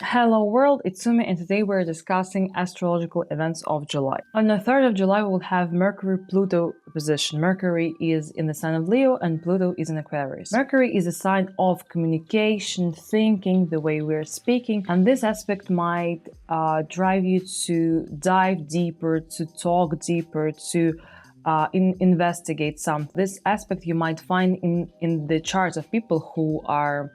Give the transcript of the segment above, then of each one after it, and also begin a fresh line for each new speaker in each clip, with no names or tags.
Hello world, it's Sumi and today we're discussing astrological events of July. On the 3rd of July we will have Mercury Pluto opposition. Mercury is in the sign of Leo and Pluto is in Aquarius. Mercury is a sign of communication, thinking, the way we're speaking, and this aspect might drive you to dive deeper, to talk deeper, to investigate something. This aspect you might find in the charts of people who are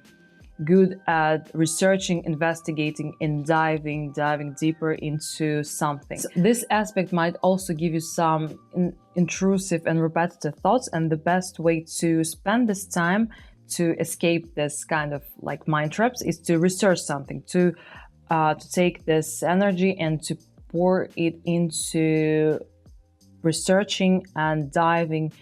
good at researching, investigating, and diving deeper into something. So this aspect might also give you some intrusive and repetitive thoughts, and the best way to spend this time to escape this kind of like mind traps is to research something, to take this energy and to pour it into researching and diving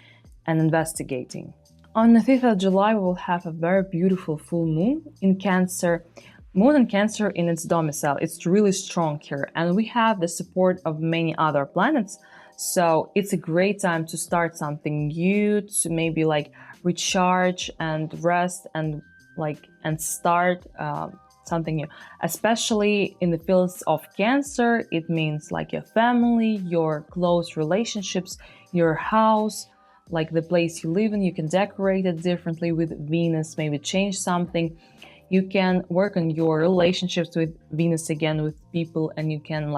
and investigating. On the 5th of July, we will have a very beautiful full moon in Cancer. Moon in Cancer in its domicile, it's really strong here, and we have the support of many other planets. So it's a great time to start something new, to maybe like recharge and rest and start something new. Especially in the fields of Cancer, it means like your family, your close relationships, your house, like the place you live in. You can decorate it differently with Venus, maybe change something. You can work on your relationships with Venus again, with people, and you can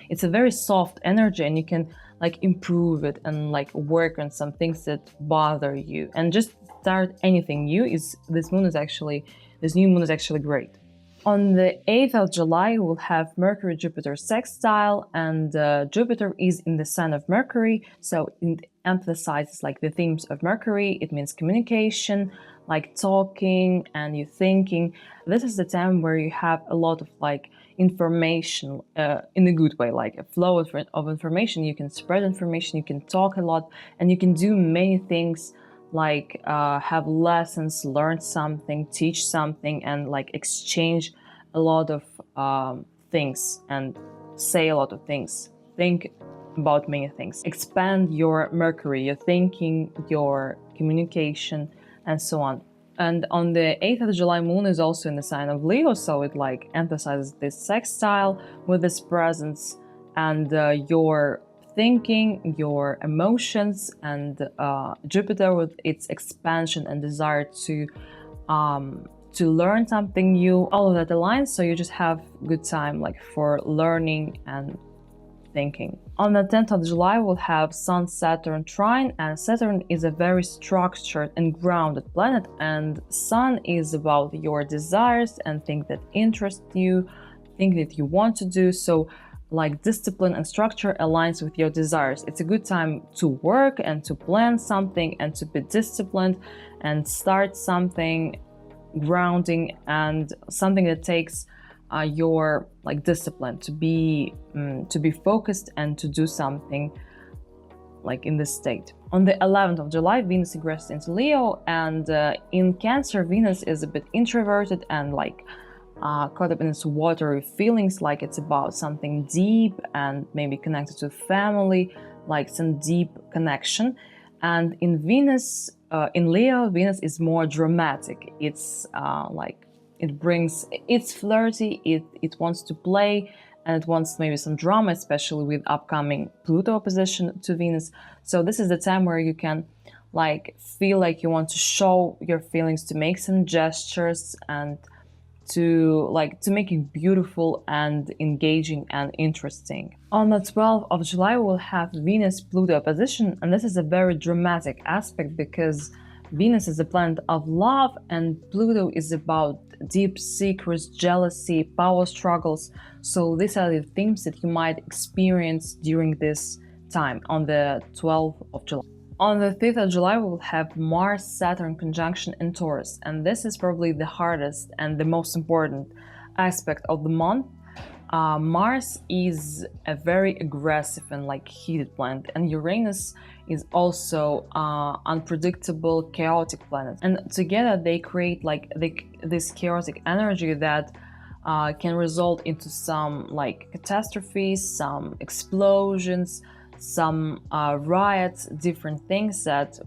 it's a very soft energy, and you can like improve it and like work on some things that bother you and just start anything new. This new moon is actually great. On the 8th of July, we'll have Mercury Jupiter sextile, and Jupiter is in the sign of Mercury, so it emphasizes like the themes of Mercury. It means communication, like talking and you thinking. This is the time where you have a lot of like information in a good way, like a flow of information. You can spread information, you can talk a lot, and you can do many things, like have lessons, learn something, teach something, and like exchange a lot of things and say a lot of things, think about many things, expand your Mercury, your thinking, your communication, and so on. And on the 8th of July, moon is also in the sign of Leo, so it like emphasizes this sextile with this presence and your thinking, your emotions, and Jupiter with its expansion and desire to learn something new. All of that aligns, so you just have good time like for learning and thinking. On the 10th of July, we'll have Sun Saturn trine, and Saturn is a very structured and grounded planet, and Sun is about your desires and things that interest you, things that you want to do. So like discipline and structure aligns with your desires. It's a good time to work and to plan something and to be disciplined and start something grounding and something that takes your like discipline to be focused and to do something like in this state. On the 11th of July, Venus ingressed into Leo, and in Cancer, Venus is a bit introverted and like caught up in its watery feelings, like it's about something deep and maybe connected to family, like some deep connection. And in Venus, in Leo, Venus is more dramatic. It's it's flirty, it wants to play, and it wants maybe some drama, especially with upcoming Pluto opposition to Venus. So this is the time where you can like feel like you want to show your feelings, to make some gestures, and to make it beautiful and engaging and interesting. On the 12th of July, we'll have Venus Pluto opposition, and this is a very dramatic aspect because Venus is a planet of love and Pluto is about deep secrets, jealousy, power struggles. So these are the themes that you might experience during this time on the 12th of July. On the 5th of July, we will have Mars Saturn conjunction in Taurus, and this is probably the hardest and the most important aspect of the month. Mars is a very aggressive and like heated planet, and Uranus is also unpredictable, chaotic planet, and together they create like this chaotic energy that can result into some like catastrophes, some explosions, some riots, different things that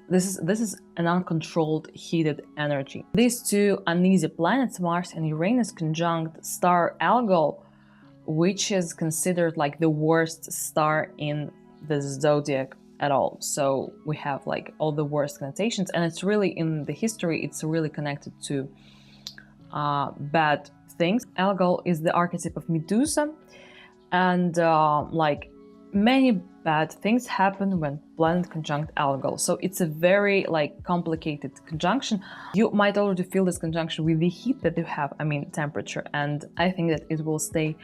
this is an uncontrolled heated energy. These two uneasy planets, Mars and Uranus, conjunct star Algol, which is considered like the worst star in the zodiac at all. So we have like all the worst connotations, and it's really, in the history, it's really connected to bad things. Algol is the archetype of Medusa, and like many bad things happen when planet conjunct Algol. So it's a very like complicated conjunction. You might already feel this conjunction with the heat that you have, I mean temperature, and I think that it will stay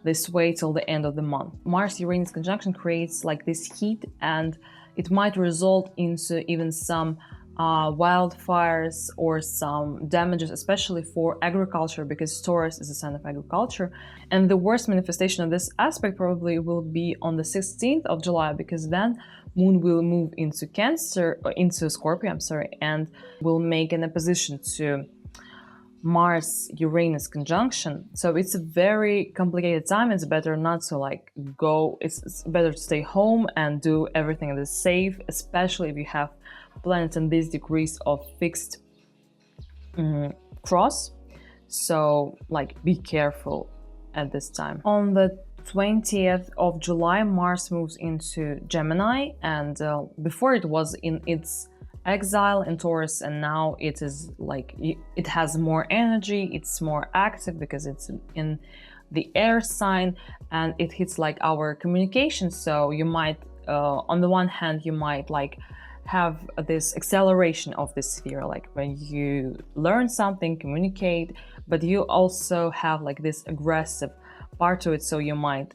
this way till the end of the month. Mars-Uranus conjunction creates like this heat, and it might result into even some wildfires or some damages, especially for agriculture, because Taurus is a sign of agriculture. And the worst manifestation of this aspect probably will be on the 16th of July, because then Moon will move into Cancer, or into Scorpio, I'm sorry, and will make an opposition to Mars-Uranus conjunction. So it's a very complicated time. It's better not to like go, it's better to stay home and do everything that is safe, especially if you have planets in these degrees of fixed cross. So like be careful at this time. On the 20th of July, Mars moves into Gemini, and before it was in its exile in Taurus, and now it is like it has more energy, it's more active because it's in the air sign, and it hits like our communication. So you might on the one hand you might like have this acceleration of this sphere, like when you learn something, communicate, but you also have like this aggressive part to it. So you might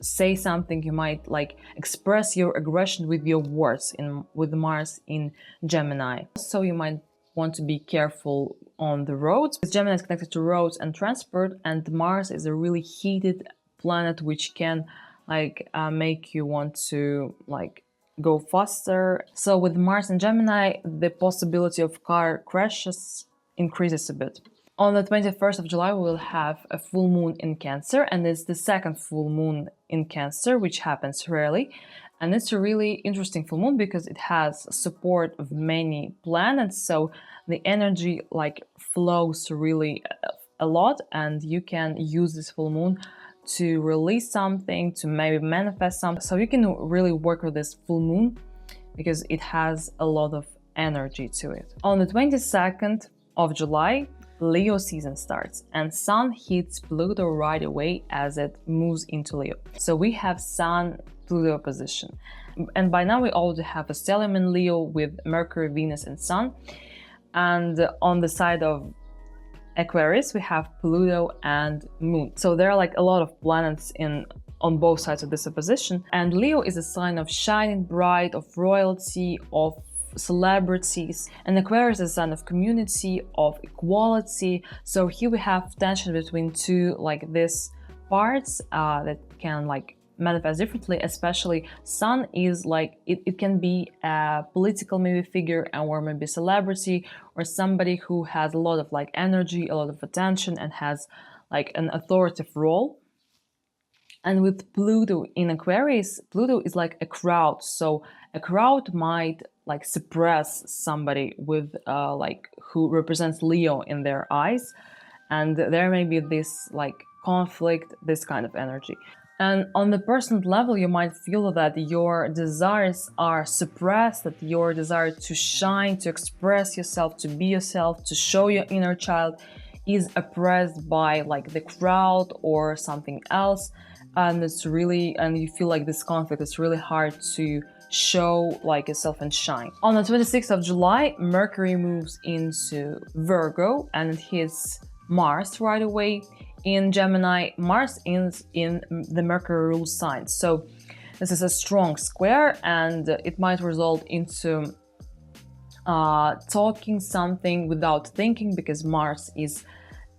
say something, you might like express your aggression with your words with Mars in Gemini. So you might want to be careful on the roads, because Gemini is connected to roads and transport, and Mars is a really heated planet which can like make you want to like go faster. So with Mars and Gemini, the possibility of car crashes increases a bit. On the 21st of July, we will have a full moon in Cancer, and it's the second full moon in Cancer, which happens rarely. And it's a really interesting full moon because it has support of many planets, so the energy like flows really a lot, and you can use this full moon to release something, to maybe manifest something. So you can really work with this full moon because it has a lot of energy to it. On the 22nd of July, Leo season starts, and Sun hits Pluto right away as it moves into Leo. So we have Sun-Pluto opposition. And by now we already have a stellium in Leo with Mercury, Venus, and Sun. And on the side of Aquarius, we have Pluto and Moon. So there are like a lot of planets on both sides of this opposition. And Leo is a sign of shining bright, of royalty, of celebrities, and Aquarius is a sign of community, of equality. So here we have tension between two like these parts that can like manifest differently. Especially Sun is like it can be a political maybe figure, or maybe celebrity, or somebody who has a lot of like energy, a lot of attention, and has like an authoritative role. And with Pluto in Aquarius, Pluto is like a crowd. So a crowd might like suppress somebody with like who represents Leo in their eyes, and there may be this like conflict, this kind of energy. And on the personal level, you might feel that your desires are suppressed, that your desire to shine, to express yourself, to be yourself, to show your inner child is oppressed by like the crowd or something else. And it's really, and you feel like this conflict is really hard to show like yourself and shine. On the 26th of July, Mercury moves into Virgo and it hits Mars right away in Gemini. Mars is in the Mercury rule sign. So this is a strong square, and it might result into talking something without thinking, because Mars is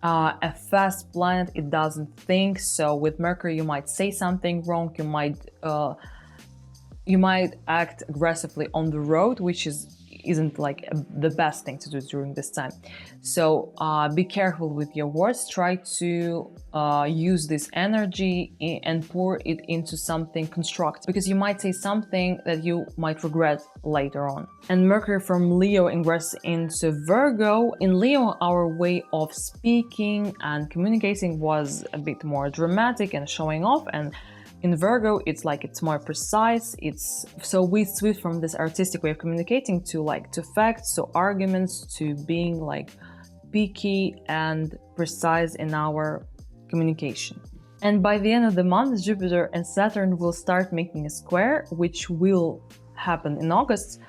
a fast planet, it doesn't think. So with Mercury, you might say something wrong, you might act aggressively on the road, which is isn't like the best thing to do during this time. So be careful with your words. Try to use this energy and pour it into something constructive, because you might say something that you might regret later on. And Mercury from Leo ingresses into Virgo. In Leo, our way of speaking and communicating was a bit more dramatic and showing off, and in Virgo, it's like it's more precise. It's so we switch from this artistic way of communicating to facts, to arguments, to being like picky and precise in our communication. And by the end of the month, Jupiter and Saturn will start making a square, which will happen in August.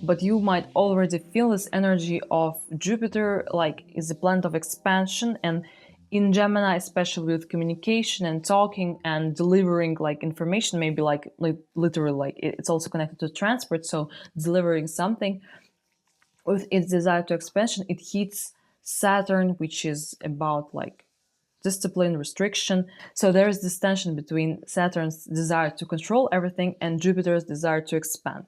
But you might already feel this energy of Jupiter, like is a planet of expansion, and in Gemini, especially with communication and talking and delivering like information, maybe like literally like it's also connected to transport. So delivering something with its desire to expansion, it hits Saturn, which is about like discipline, restriction. So there is this tension between Saturn's desire to control everything and Jupiter's desire to expand.